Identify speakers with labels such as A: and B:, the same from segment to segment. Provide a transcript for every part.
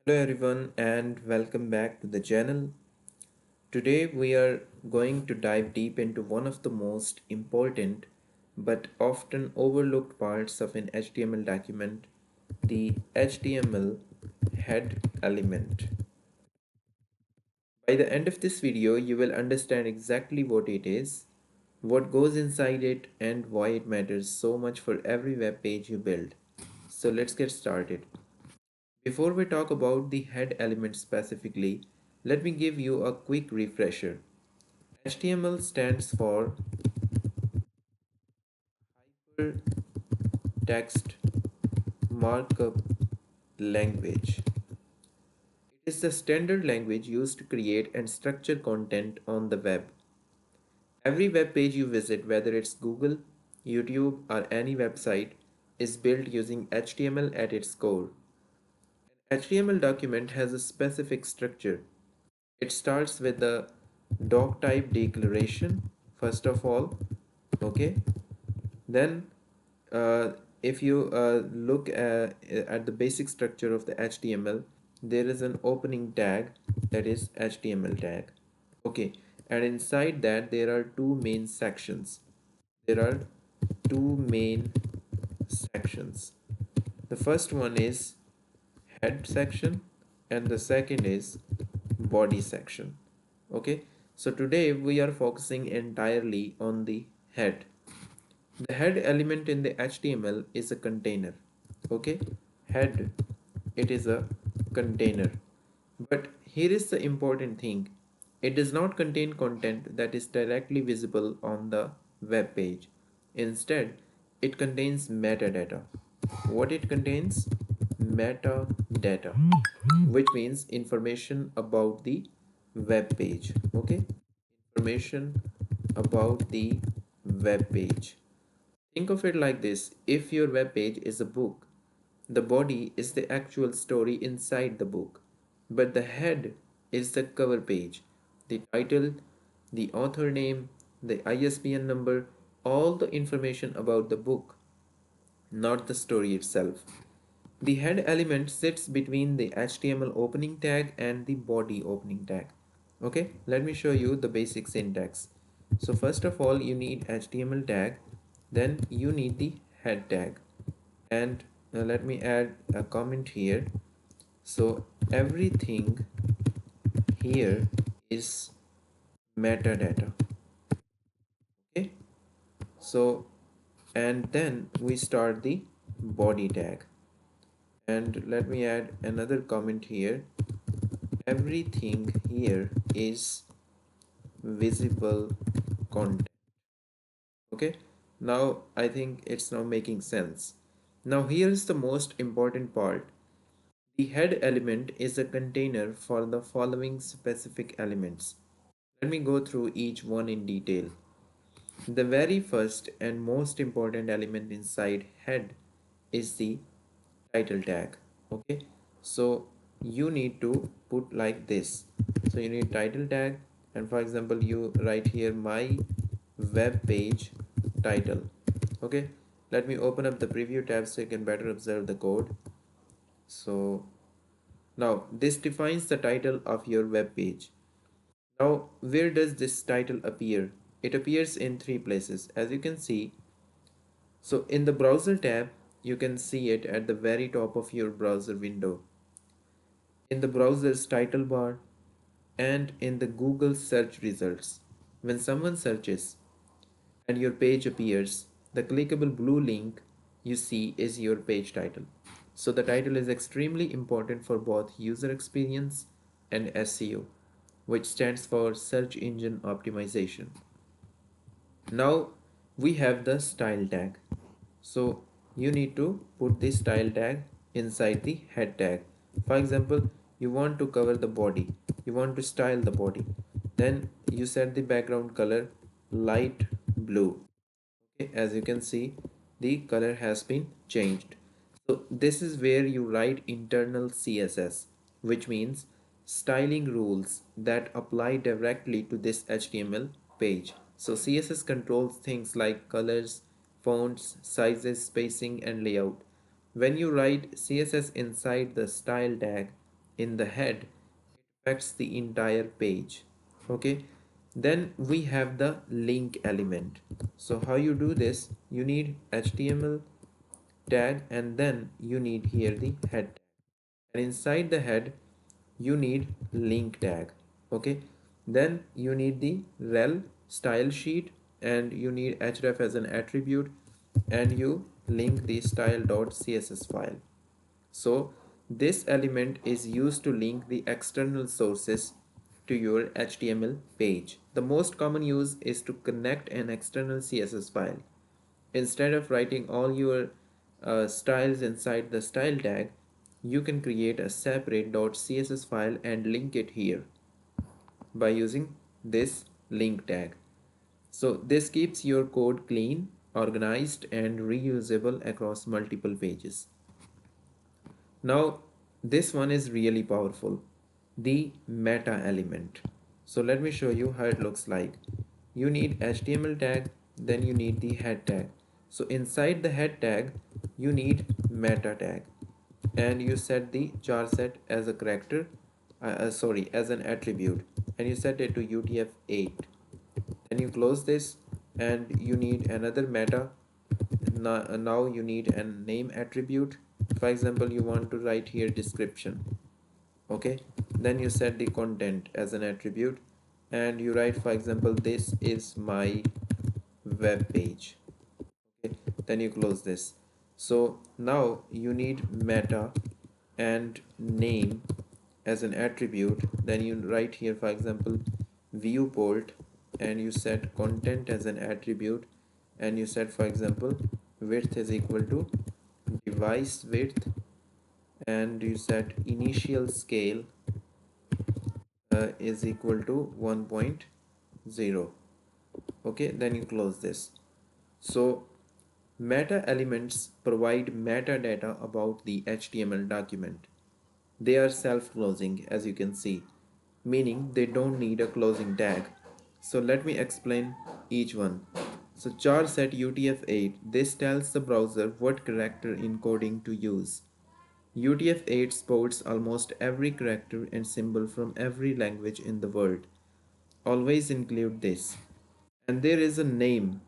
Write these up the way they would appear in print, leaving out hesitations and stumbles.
A: Hello everyone and welcome back to the channel. Today we are going to dive deep into one of the most important but often overlooked parts of an HTML document, the HTML head element. By the end of this video, you will understand exactly what it is, what goes inside it, and why it matters so much for every web page you build. So let's get started. Before we talk about the head element specifically, let me give you a quick refresher. HTML stands for Hypertext Markup Language. It is the standard language used to create and structure content on the web. Every web page you visit, whether it's Google, YouTube, or any website, is built using HTML at its core. An HTML document has a specific structure. It starts with the doc type declaration first of all. Okay, then uh, if you look at the basic structure of the HTML, there is an opening tag, that is HTML tag. Okay, and inside that there are two main sections. There are two main sections. The first one is head section and the second is body section. Okay, so today we are focusing entirely on the head. The head element in the HTML is a container. Okay, head, it is a container. But here is the important thing, it does not contain content that is directly visible on the web page. Instead, it contains metadata. What it contains? Metadata, which means information about the web page. Okay, information about the web page. Think of it like this: if your web page is a book, the body is the actual story inside the book, but the head is the cover page, the title, the author name, the ISBN number, all the information about the book, not the story itself. The head element sits between the HTML opening tag and the body opening tag. Okay, let me show you the basic syntax. So first of all, you need HTML tag, then you need the head tag. And let me add a comment here. So everything here is metadata. Okay, so and then we start the body tag. And let me add another comment here. Everything here is visible content. Okay, now I think it's now making sense. Now here's the most important part. The head element is a container for the following specific elements. Let me go through each one in detail. The very first and most important element inside head is the title tag. Okay, so you need to put like this. So you need title tag, and for example you write here my web page title. Okay, let me open up the preview tab so you can better observe the code. So now this defines the title of your web page. Now where does this title appear? It appears in three places, as you can see. So in the browser tab, you can see it at the very top of your browser window, in the browser's title bar, and in the Google search results. When someone searches and your page appears, the clickable blue link you see is your page title. So the title is extremely important for both user experience and SEO, which stands for search engine optimization. Now we have the style tag. So you need to put the style tag inside the head tag. For example, you want to cover the body, you want to style the body, then you set the background color light blue. Okay, as you can see, the color has been changed. So this is where you write internal CSS, which means styling rules that apply directly to this HTML page. So CSS controls things like colors, fonts, sizes, spacing, and layout. When you write CSS inside the style tag, in the head, it affects the entire page. Okay, then we have the link element. So how you do this, you need HTML tag, and then you need here the head tag, and inside the head you need link tag. Okay, then you need the rel style sheet, and you need href as an attribute, and you link the style.css file. So this element is used to link the external sources to your HTML page. The most common use is to connect an external CSS file. Instead of writing all your styles inside the style tag, you can create a separate .css file and link it here by using this link tag. So this keeps your code clean, organized, and reusable across multiple pages. Now, this one is really powerful, the meta element. So let me show you how it looks like. You need HTML tag, then you need the head tag. So inside the head tag, you need meta tag, and you set the jar set as a character, as an attribute, and you set it to UTF-8. Then you close this, and you need another meta. Now you need a name attribute. For example, you want to write here description. Okay, then you set the content as an attribute, and you write, for example, this is my web page. Okay, then you close this. So now you need meta and name as an attribute. Then you write here, for example, viewport, and you set content as an attribute, and you set, for example, width is equal to device width, and you set initial scale is equal to 1.0. Okay, then you close this. So meta elements provide metadata about the HTML document. They are self-closing, as you can see, meaning they don't need a closing tag. So let me explain each one. So char set UTF-8, this tells the browser what character encoding to use. UTF-8 supports almost every character and symbol from every language in the world. Always include this. And there is a name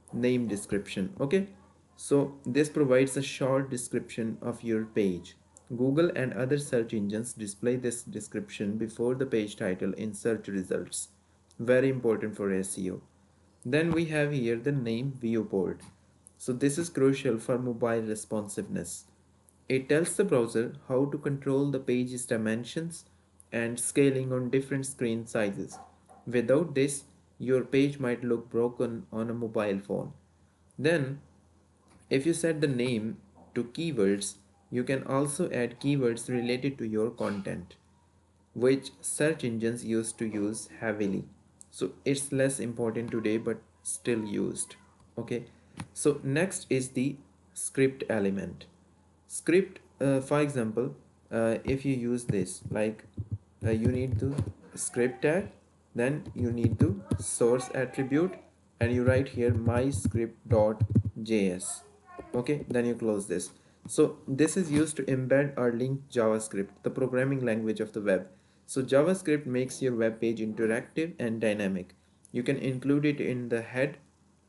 A: description. Okay, so this provides a short description of your page. Google and other search engines display this description before the page title in search results. Very important for SEO. Then we have here the name viewport. So this is crucial for mobile responsiveness. It tells the browser how to control the page's dimensions and scaling on different screen sizes. Without this, your page might look broken on a mobile phone. Then, if you set the name to keywords, you can also add keywords related to your content, which search engines used to use heavily. So it's less important today but still used. Okay, so next is the script element. Script, for example, if you use this, like you need to script tag, then you need to source attribute, and you write here my script.js. Okay, then you close this. So this is used to embed or link JavaScript, the programming language of the web. So JavaScript makes your web page interactive and dynamic. You can include it in the head,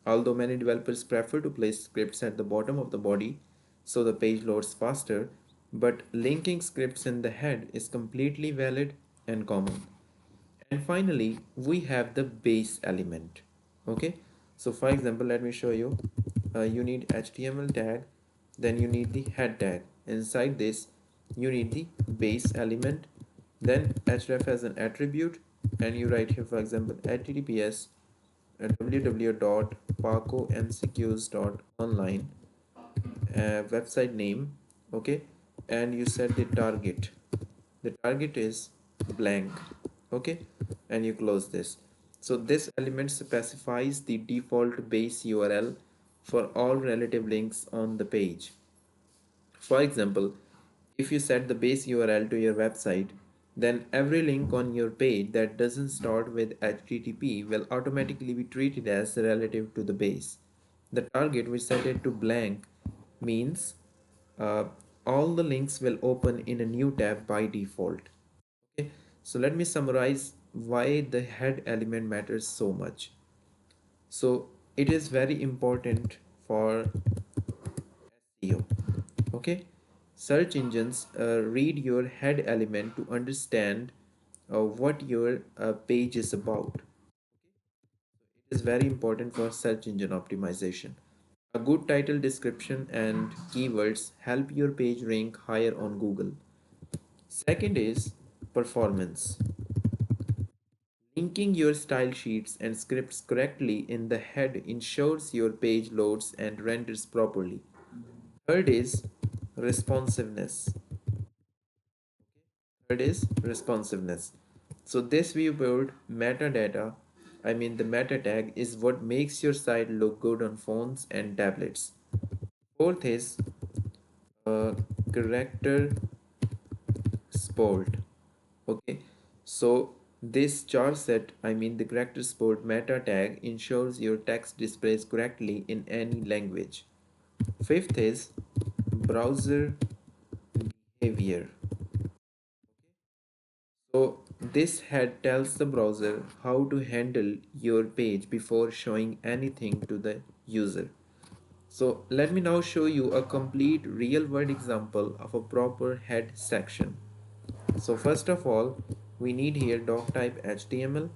A: although many developers prefer to place scripts at the bottom of the body so the page loads faster, but linking scripts in the head is completely valid and common. And finally, we have the base element. Okay, so for example, let me show you. You need HTML tag, then you need the head tag. Inside this, you need the base element, then href as an attribute, and you write here, for example, https www.pacomcqs.online, website name. Okay, and you set the target is blank. Okay, and you close this. So this element specifies the default base URL for all relative links on the page. For example, if you set the base URL to your website, then every link on your page that doesn't start with HTTP will automatically be treated as relative to the base. The target, we set it to blank, means uh, all the links will open in a new tab by default. Okay, so let me summarize why the head element matters so much. So it is very important for SEO. Okay, search engines read your head element to understand what your page is about. It is very important for search engine optimization. A good title description and keywords help your page rank higher on Google. Second is performance. Linking your style sheets and scripts correctly in the head ensures your page loads and renders properly. Third is responsiveness. Third is responsiveness. So this viewport metadata, I mean the meta tag, is what makes your site look good on phones and tablets. Fourth is character sport. Okay, so this char set, I mean the character sport meta tag, ensures your text displays correctly in any language. Fifth is browser behavior. So this head tells the browser how to handle your page before showing anything to the user. So let me now show you a complete real world example of a proper head section. So first of all, we need here doc type HTML,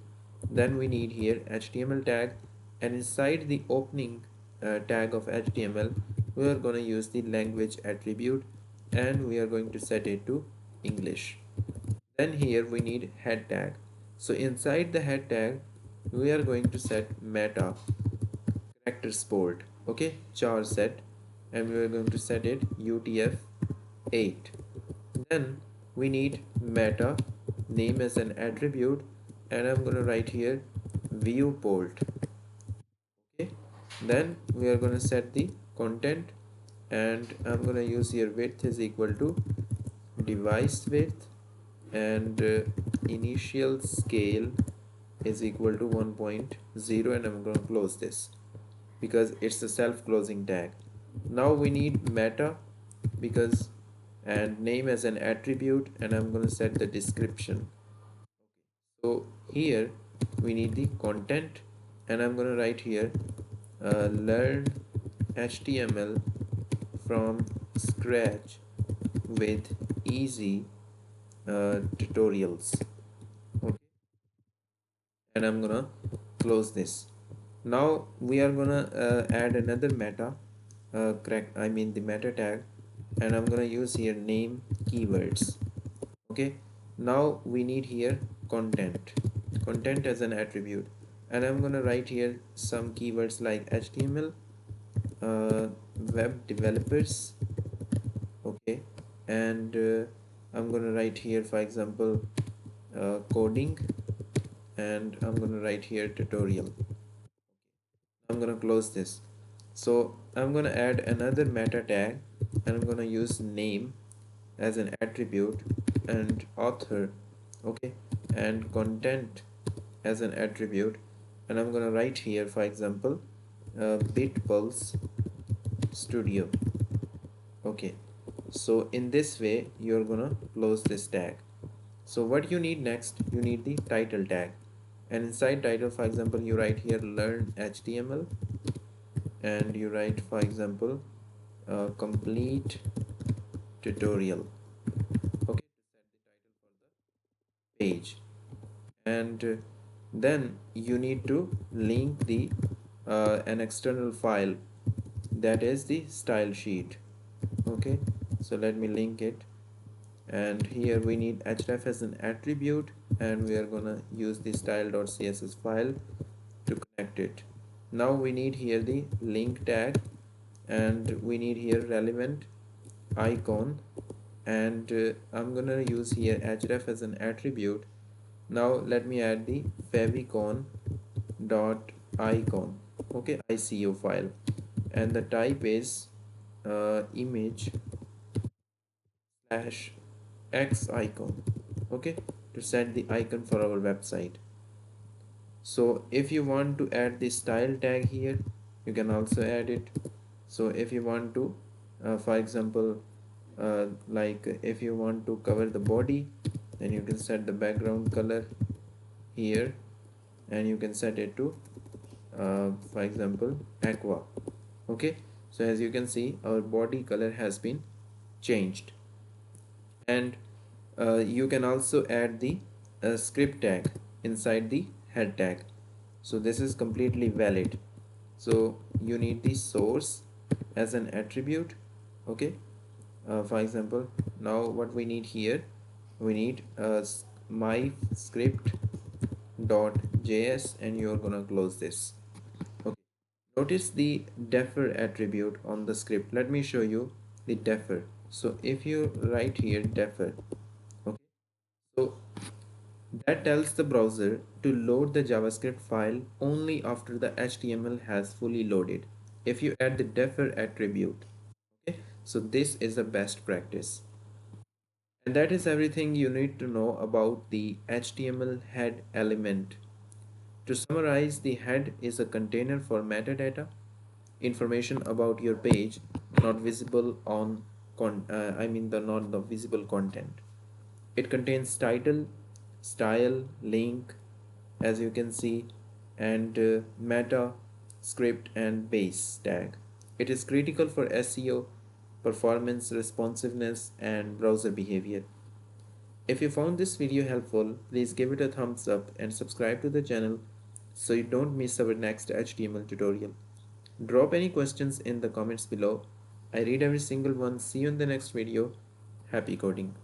A: then we need here HTML tag, and inside the opening tag of HTML, we are going to use the language attribute and we are going to set it to English. Then here we need head tag. So inside the head tag, we are going to set meta character sport, okay, char set, and we are going to set it UTF-8. Then we need meta name as an attribute, and I'm going to write here viewport. Okay, then we are going to set the content, and I'm going to use here width is equal to device width, and initial scale is equal to 1.0, and I'm going to close this because it's a self-closing tag. Now we need meta because and name as an attribute, and I'm going to set the description. So here we need the content, and I'm going to write here learn HTML from scratch with easy tutorials. Okay, and I'm gonna close this. Now we are gonna add another meta correct, I mean the meta tag, and I'm gonna use here name keywords. Okay, now we need here content as an attribute, and I'm gonna write here some keywords like HTML, web developers. Okay, and I'm gonna write here for example coding, and I'm gonna write here tutorial. I'm gonna close this. So I'm gonna add another meta tag, and I'm gonna use name as an attribute and author, okay, and content as an attribute, and I'm gonna write here for example Bitpulse Studio. Okay, so in this way you're gonna close this tag. So what you need next, you need the title tag, and inside title for example you write here learn HTML, and you write for example complete tutorial. Okay, to set the title for the page, and then you need to link the an external file, that is the style sheet. Okay, so let me link it, and here we need href as an attribute, and we are gonna use the style.css file to connect it. Now we need here the link tag, and we need here relevant icon, and I'm gonna use here href as an attribute. Now let me add the favicon dot icon, okay, ICO file, and the type is image slash x icon, okay, to set the icon for our website. So if you want to add the style tag here, you can also add it. So if you want to for example like if you want to cover the body, then you can set the background color here, and you can set it to for example aqua. Okay, so as you can see, our body color has been changed. And you can also add the script tag inside the head tag, so this is completely valid. So you need the source as an attribute. Okay, for example, now what we need here, we need my script dot js, and you're gonna close this. Okay, notice the defer attribute on the script. Let me show you the defer. So if you write here defer, okay, so that tells the browser to load the JavaScript file only after the HTML has fully loaded. If you add the defer attribute, okay, so this is the best practice. And that is everything you need to know about the HTML head element. To summarize, the head is a container for metadata, information about your page, not visible on not the visible content. It contains title, style, link, as you can see, and meta, script, and base tag. It is critical for SEO, performance, responsiveness, and browser behavior. If you found this video helpful, please give it a thumbs up and subscribe to the channel so you don't miss our next HTML tutorial. Drop any questions in the comments below. I read every single one. See you in the next video. Happy coding.